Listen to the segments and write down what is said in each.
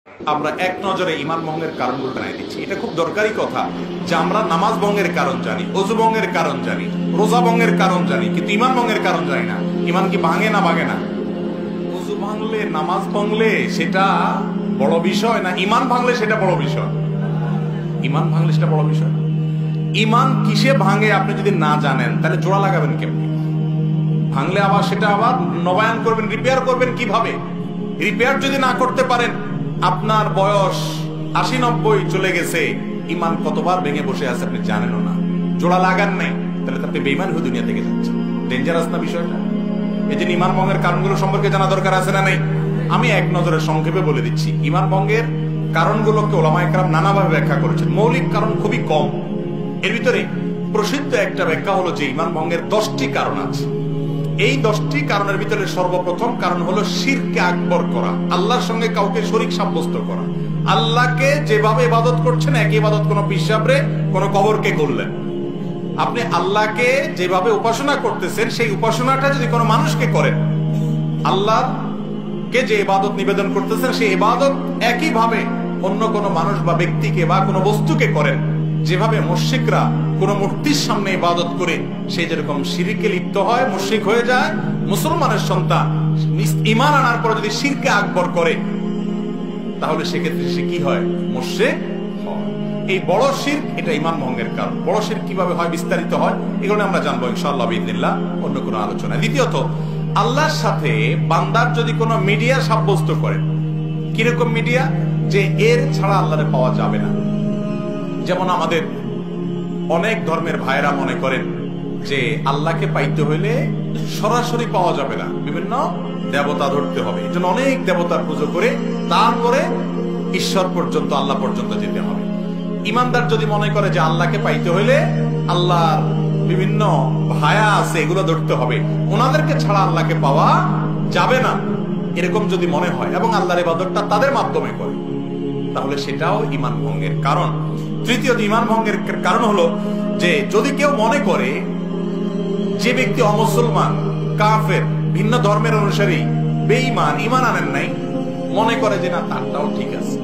আমরা এক নজরে ইমান ভঙ্গের কারণগুলো জানাই দিচ্ছি। এটা খুব দরকারি কথা যে আমরা নামাজ ভঙ্গের কারণ জানি, ওযু ভঙ্গের কারণ জানি, রোজা ভঙ্গের কারণ জানি, কিন্তু ইমান ভঙ্গের কারণ জানি না। ইমান কি ভাঙে না ভাঙে না? ওযু ভাঙলে, নামাজ ভাঙলে সেটা বড় বিষয় না, ইমান ভাঙলে সেটা বড় বিষয়? ইমান ভাঙলে সেটা বড় বিষয়। ইমান কিসে ভাঙে আপনি যদি না জানেন তাহলে জোড়া লাগাবেন কেমনি? ভাঙলে আবার সেটা আবার নবায়ন করবেন, রিপেয়ার করবেন কিভাবে? রিপেয়ার যদি না করতে পারেন, আপনার বয়স ৮০-৯০ চলে গেছে, ইমান কতবার ভেঙে বসে আছে আপনি জানেনও না, জোড়া লাগান নাই, তাহলে আপনি বেঈমান হয়ে দুনিয়া থেকে যাচ্ছেন। ডেঞ্জারাস না বিষয়টা? এই যে ইমান ভঙ্গের কারণগুলো সম্পর্কে জানা দরকার আছে না নাই? আমি এক নজরে সংক্ষেপে বলে দিচ্ছি। ইমান ভঙ্গের কারণগুলোকে ওলামায়ে কেরাম নানাভাবে ব্যাখ্যা করেছেন। মৌলিক কারণ খুবই কম। এর ভিতরে প্রসিদ্ধ একটা ব্যাখ্যা হলো যে ইমান ভঙ্গের 10টি কারণ আছে। এই 10টি কারণের ভিতরে সর্বপ্রথম কারণ হলো শিরকে আকবর করা, আল্লাহর সঙ্গে কাউকে শরীক সাব্যস্ত করা। আল্লাহকে যেভাবে ইবাদত করছেন একই ইবাদত কোন পিশাবরে, কোন কবরকে করলেন। আপনি আল্লাহকে যেভাবে উপাসনা করতেছেন সেই উপাসনাটা যদি কোনো মানুষকে করেন, আল্লাহকে যে ইবাদত নিবেদন করতেছেন সেই ইবাদত একইভাবে অন্য কোনো মানুষ বা ব্যক্তিকে বা কোনো বস্তুকে করেন, যেভাবে মুশরিকরা কোন মূর্তির সামনে ইবাদত করে সে যেরকম শিরকে লিপ্ত হয়, মুশরিক হয়ে যায়, মুসলমানের সন্তান ঈমান আনার পর যদি শিরকে আকবর করে তাহলে সেক্ষেত্রে সে কি হয়? মুশরিক হয়। এই বড় শিরক, এটা ঈমান ভঙ্গের কারণ। বড় শিরক কিভাবে হয়, বিস্তারিত হয়, এগুলো আমরা জানবো ইনশাআল্লাহ বিইذনিল্লাহ অন্য কোনো আলোচনায়। দ্বিতীয়ত, আল্লাহর সাথে বান্দার যদি কোনো মিডিয়া সাব্যস্ত করে, কিরকম মিডিয়া? যে এর ছাড়া আল্লাহরে পাওয়া যাবে না। যেমন আমাদের অনেক ধর্মের ভাইরা মনে করেন যে আল্লাহকে পাইতে হইলে সরাসরি পাওয়া যাবে না, বিভিন্ন দেবতা ধরতে হবে, এই জন্য অনেক দেবতার পুজো করে তারপরে ঈশ্বর পর্যন্ত, আল্লাহ পর্যন্ত যেতে হবে। ইমানদার যদি মনে করে যে আল্লাহকে পাইতে হইলে আল্লাহর বিভিন্ন ভায়া আছে এগুলো ধরতে হবে, ওনাদেরকে ছাড়া আল্লাহকে পাওয়া যাবে না, এরকম যদি মনে হয় এবং আল্লাহর ইবাদতটা তাদের মাধ্যমে করে, তাহলে সেটাও ঈমান ভঙ্গের কারণ। তৃতীয় ঈমান ভঙ্গের কারণ হলো যে যদি কেউ মনে করে যে ব্যক্তি অমুসলমান, কাফের, ভিন্ন ধর্মের অনুসারী, বেঈমান, ঈমান আনেন নাই, মনে করে যে না তারটাও ঠিক আছে,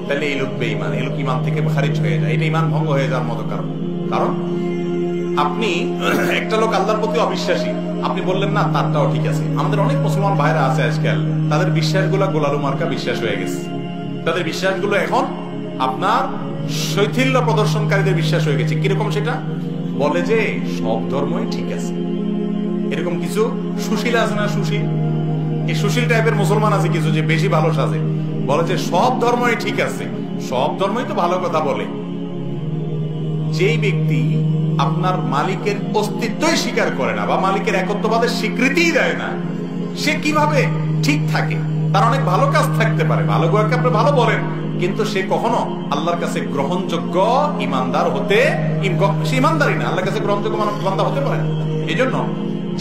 তাহলে এই লোক বেঈমান, এই লোক ঈমান থেকে খারিজ হয়ে যায়, এটা ঈমান ভঙ্গ হয়ে যাওয়ার মতো কারণ। কারণ আপনি একটা লোক আল্লাহর প্রতি অবিশ্বাসী, আপনি বললেন না তারটাও ঠিক আছে। আমাদের অনেক মুসলমান ভাইরা আছে আজকাল, তাদের বিশ্বাসগুলো গোলালু মার্কা বিশ্বাস হয়ে গেছে। তাদের বিশ্বাসগুলো এখন আপনার শৈথিল্য প্রদর্শনকারীদের বিশ্বাস হয়ে গেছে। কিরকম? সেটা বলে যে সব ধর্মই ঠিক আছে। এরকম কিছু সুশীল আছে না, সুশীল, এই সুশীল টাইপের মুসলমান আছে কিছু, যে বেশি ভালো সাজে, বলে যে সব ধর্মই ঠিক আছে। সব ধর্মই তো ভালো কথা বলে। যেই ব্যক্তি আপনার মালিকের অস্তিত্বই স্বীকার করে না বা মালিকের একত্ববাদের স্বীকৃতিই দেয় না, সে কিভাবে ঠিক থাকে? তার অনেক ভালো কাজ থাকতে পারে, ভালো কাজকে আপনি ভালো বলেন, কিন্তু সে কখনো আল্লাহর কাছে গ্রহণযোগ্য ইমানদার হতে, সে ইমানদারই না, আল্লাহর কাছে গ্রহণযোগ্য বান্দা হতে পারে। এই জন্য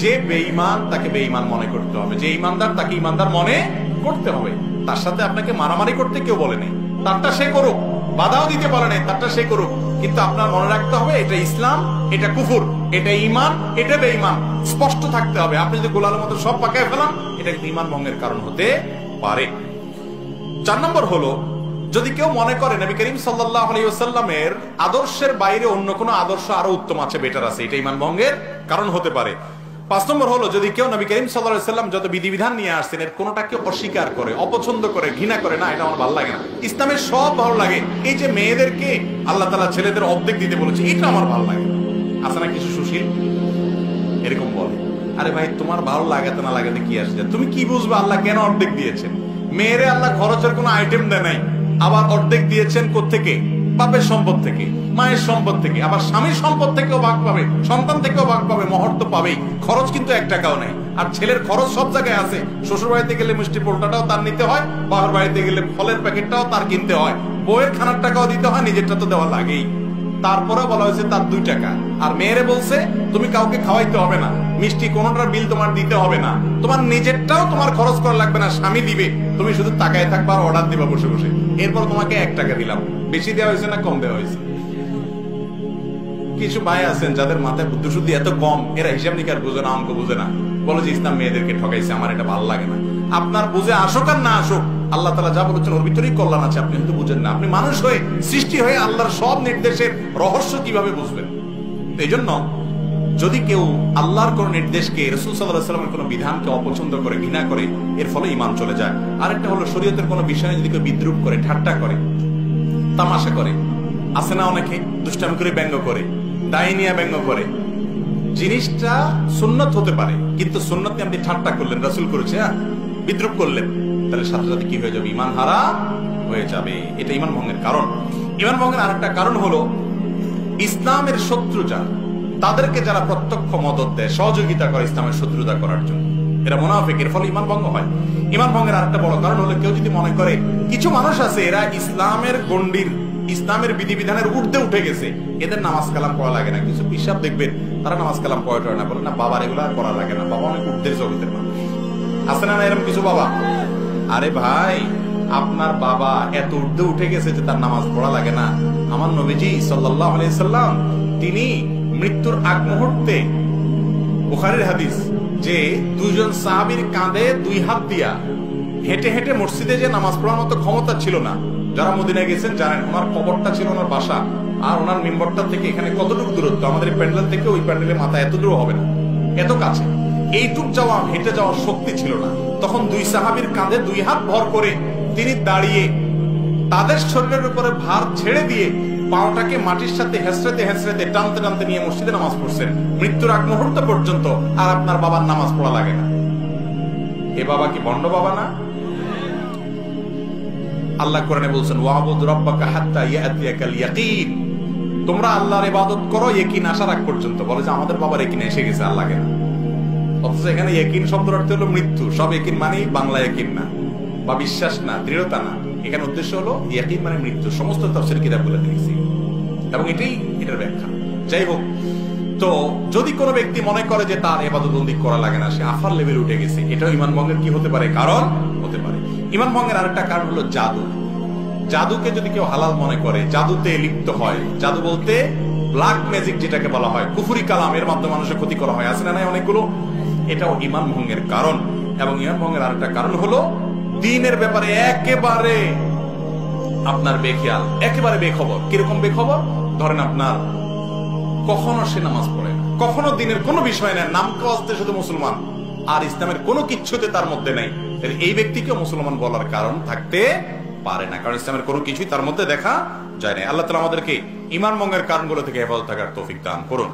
যে বেঈমান তাকে বেঈমান মনে করতে হবে, যে ইমানদার তাকে ইমানদার মনে করতে হবে। তার সাথে আপনাকে মারামারি করতে কেউ বলে নেই, তারটা সে করুক, বাধাও দিতে পারে নাই, তারটা সে করুক, কিন্তু আপনার মনে রাখতে হবে এটা ইসলাম, এটা কুফর, এটা ঈমান, এটা বেঈমান, স্পষ্ট থাকতে হবে। আপনি যদি গোলালের মতো সব পাকায় ফেলান, এটা কিন্তু ঈমান ভঙ্গের কারণ হতে পারে। 4 নম্বর হলো, যদি কেউ মনে করে নবী করিম সাল্লাল্লাহু আলাইহি ওয়াসাল্লামের আদর্শের বাইরে অন্য কোনো আদর্শ আরো উত্তম আছে, বেটার আছে, এটা ঈমান ভঙ্গের কারণ হতে পারে। 5 নম্বর হলো, যদি কেউ নবী করিম সাল্লাল্লাহু আলাইহি ওয়াসাল্লাম যত বিধিবিধান নিয়ে আসছেন এর কোনোটাকে অস্বীকার করে, অপছন্দ করে, ঘৃণা করে, না এটা আমার ভালো লাগে না, ইসলামের সব ভালো লাগে, এই যে মেয়েদেরকে আল্লাহ তাআলা ছেলেদের অর্ধেক দিতে বলেছে এটা আমার ভালো লাগে না, আছে না কিছু সুশীল এরকম বলে। আরে ভাই, তোমার ভালো লাগাতে না লাগাতে কি আসে, তুমি কি বুঝবে আল্লাহ কেন অর্ধেক দিয়েছেন? মেয়েরে আল্লাহ খরচের কোনো আইটেম দেয় নাই, আবার অর্ধেক দিয়েছেন কোত্থেকে? বাপের সম্পদ থেকে, মায়ের সম্পদ থেকে, আবার স্বামীর সম্পদ থেকেও ভাগ পাবে, সন্তান থেকেও ভাগ পাবে, মহর তো পাবেই, খরচ কিন্তু 1 টাকাও নেই। আর ছেলের খরচ সব জায়গায় আছে, শ্বশুর বাড়িতে গেলে মিষ্টি পোলটাটাও তার নিতে হয়, বাবার বাড়িতে গেলে ফলের প্যাকেটটাও তার কিনতে হয়, বউয়ের খানার টাকাও দিতে হয়, নিজেরটা তো দেওয়া লাগেই। তারপরে বলা হয়েছে তার 2 টাকা। আর মেয়েরে বলছে তুমি কাউকে খাওয়াইতে হবে না, মিষ্টি কোনোটার বিল তোমার দিতে হবে না, তোমার নিজেরটাও তোমার খরচ করা লাগবে না, স্বামী দিবে, তুমি শুধু তাকায় থাকবা আর অর্ডার দিবা বসে বসে। এরপর তোমাকে 1 টাকা দিলাম। বেশি দেওয়া হয়েছে না কম দেওয়া হয়েছে? কিছু ভাই আছেন যাদের মাথায় বুদ্ধি শুদ্ধি এত কম, এরা হিসাব নিকার বুঝে না, অঙ্ক বুঝে না, বলে যে ইসলাম মেয়েদেরকে ঠকাইছে, আমার এটা ভালো লাগে না। আপনার বুঝে আসুক আর না আসুক, আল্লাহ তাআলা যা বলেছেন ওর ভিতরেই কল্যাণ আছে, আপনি কিন্তু বুঝেন না। আপনি মানুষ হয়ে, সৃষ্টি হয়ে আল্লাহর সব নির্দেশের রহস্য কিভাবে বুঝবেন? এই জন্য যদি কেউ আল্লাহর কোন নির্দেশকে, রাসূল সাল্লাল্লাহু আলাইহি ওয়াসাল্লামের কোন বিধানকে অপছন্দ করে, ঘৃণা করে, এর ফলে ঈমান চলে যায়। আরেকটা হলো শরীয়তের কোন বিষয়ে যদি কেউ বিদ্রূপ করে, ঠাট্টা করে, তামাশা করে, আছে না অনেকে দুষ্টামি করে ব্যঙ্গ করে, দায় নিয়ে ব্যঙ্গ করে, জিনিসটা সুন্নত হতে পারে, কিন্তু সুন্নত নিয়ে আপনি ঠাট্টা করলেন, রাসূল করেছে, বিদ্রূপ করলেন, তাহলে সাথে সাথে কি হয়ে যাবে? ঈমান হারা হয়ে যাবে। এটা ঈমান ভঙ্গের কারণ। ঈমান ভঙ্গের আরেকটা কারণ হলো ইসলামের শত্রু যারা, তাদেরকে যারা প্রত্যক্ষ মদদ দেয়, সহযোগিতা করে ইসলামের শত্রুতা করার জন্য, এরা মুনাফিক, এর ফলে ঈমান ভঙ্গ হয়। ঈমান ভঙ্গের আরেকটা বড় কারণ হলো কেউ যদি মনে করে কিছু মানুষ আছে এরা ইসলামের গণ্ডির, ইসলামের বিধিবিধানের ঊর্ধ্বে উঠে গেছে, এদের নামাজ কালাম পড়া লাগে না। কিছু পিসাব দেখবেন তারা নামাজ কালাম পড়ে না, বলে না বাবার এগুলো আর করা লাগে না, বাবা অনেক ঊর্ধ্বের জগতের মানুষ। আছে না এরকম কিছু বাবা? আরে ভাই, আপনার বাবা এত ঊর্ধ্বে উঠে গেছে যে তার নামাজ পড়া লাগে না? আমার নবীজি সাল্লাল্লাহু আলাইহি সাল্লাম তিনি মৃত্যুর আগ মুহূর্তে, বুখারীর হাদিস, যে দুইজন সাহাবীর কাঁধে দুই হাত দিয়া হেঁটে হেঁটে মসজিদে যে নামাজ পড়ার মতো ক্ষমতা ছিল না। যারা মদিনায় গেছেন জানেন, ওনার কবরটা ছিল ওনার বাসা, আর ওনার মিম্বরটা থেকে এখানে কতটুকু দূরত্ব, আমাদের প্যান্ডেল থেকে ওই প্যান্ডেলের মাথা এত দূর হবে না, এত কাছে। এইটুক যাওয়া, হেঁটে যাওয়ার শক্তি ছিল না। তখন দুই সাহাবীর কাঁধে দুই হাত ভর করে তিনি দাঁড়িয়ে তাদের শরীরের উপরে ভার ছেড়ে দিয়ে পাওটাকে মাটির সাথে হেসড়াতে হেসড়াতে টানতে টানতে নিয়ে মসজিদে নামাজ পড়ছেন মৃত্যুর আগ মুহূর্ত পর্যন্ত। আর আপনার বাবার নামাজ পড়া লাগে না। এ বাবা কি ভণ্ড বাবা না? আল্লাহ কোরআনে বলছেন, ওয়াবুদ রাব্বাকা হাত্তা ইয়াতিয়াকাল ইয়াকিন, তোমরা আল্লাহর ইবাদত করো ইয়াকিন আসার আগ পর্যন্ত। বলে যে আমাদের বাবার ইয়াকিন এসে গেছে, আল্লাহকে না। অথচ এখানে ইয়াকিন শব্দের অর্থ হলো মৃত্যু। সব ইয়াকিন মানে বাংলা ইয়াকিন না, বা বিশ্বাস না, দৃঢ়তা না। এখানে উদ্দেশ্য হলো ইয়াকিন মানে মৃত্যু। সমস্ত তাফসীর কিতাবগুলো দেখেছি এবং এটাই এটার ব্যাখ্যা। যাই হোক, তো যদি কোনো ব্যক্তি মনে করে যে তার ইবাদতবন্দি করা লাগে না, সে আফার লেভেল উঠে গেছে, এটাও ঈমান ভঙ্গের কি হতে পারে? কারণ হতে পারে। ঈমান ভঙ্গের আরেকটা কারণ হলো জাদু। জাদুকে যদি কেউ হালাল মনে করে, জাদুতে লিপ্ত হয়, জাদু বলতে ব্ল্যাক ম্যাজিক যেটাকে বলা হয়, কুফরি কালাম, এর মাধ্যমে মানুষের ক্ষতি করা হয়, আছে না নাই অনেকগুলো, এটাও ঈমান ভঙ্গের কারণ। এবং ঈমান ভঙ্গের আরেকটা কারণ হলো দ্বীনের ব্যাপারে একেবারে আপনার বেখেয়াল, একেবারে বেখবর। কিরকম বেখবর? ধরেন আপনার কখনো সে নামাজ পড়ে না, কখনো দিনের কোনো বিষয় নেই, নাম কাজতে শুধু মুসলমান, আর ইসলামের কোনো কিচ্ছুতে তার মধ্যে নাই, তাহলে এই ব্যক্তিকে মুসলমান বলার কারণ থাকতে পারে না, কারণ ইসলামের কোনো কিছুই তার মধ্যে দেখা যায় না। আল্লাহ তাআলা আমাদেরকে ঈমান ভঙ্গের কারণগুলো থেকে হেফাজত থাকার তৌফিক দান করুন।